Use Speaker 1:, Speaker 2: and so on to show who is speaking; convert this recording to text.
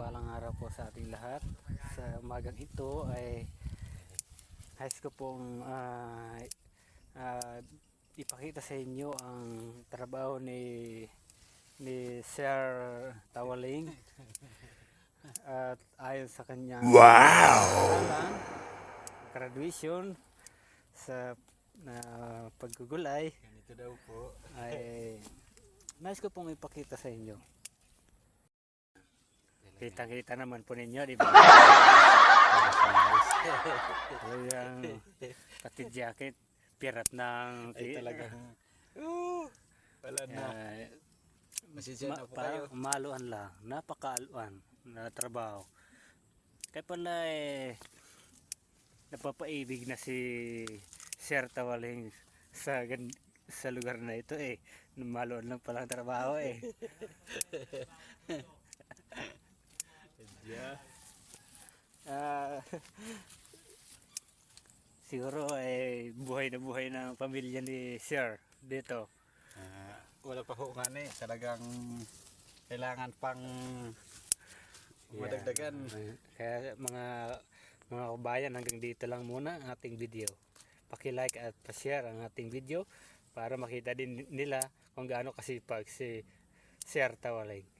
Speaker 1: mapagpalang araw po sa ating lahat. Sa umagang ito ay nais ko pong ipakita sa inyo ang trabaho ni Sir Tawaling at ayon sa kanyang graduation sa paggugulay.
Speaker 2: Ganito daw po.
Speaker 1: Ay nais ko pong ipakita sa inyo. Kita-kita naman po ninyo, di ba? Talagang pati jacket, pirat ng
Speaker 2: Ay talagang wala na. Masisya na po kayo.
Speaker 1: Maluan lang, napakaaluan na trabaho. Kaya pala napapaibig na si Sir Tawaling sa lugar na ito maluan lang palang trabaho siguro buhay na buhay ng pamilya ni Sir dito.
Speaker 2: Wala pa ho nga talagang kailangan pang madagdagan.
Speaker 1: Kaya mga kabayan, hanggang dito lang muna ang ating video. Paki-like at pa-share ang ating video para makita din nila kung gaano kasipag si Sir Tawaling.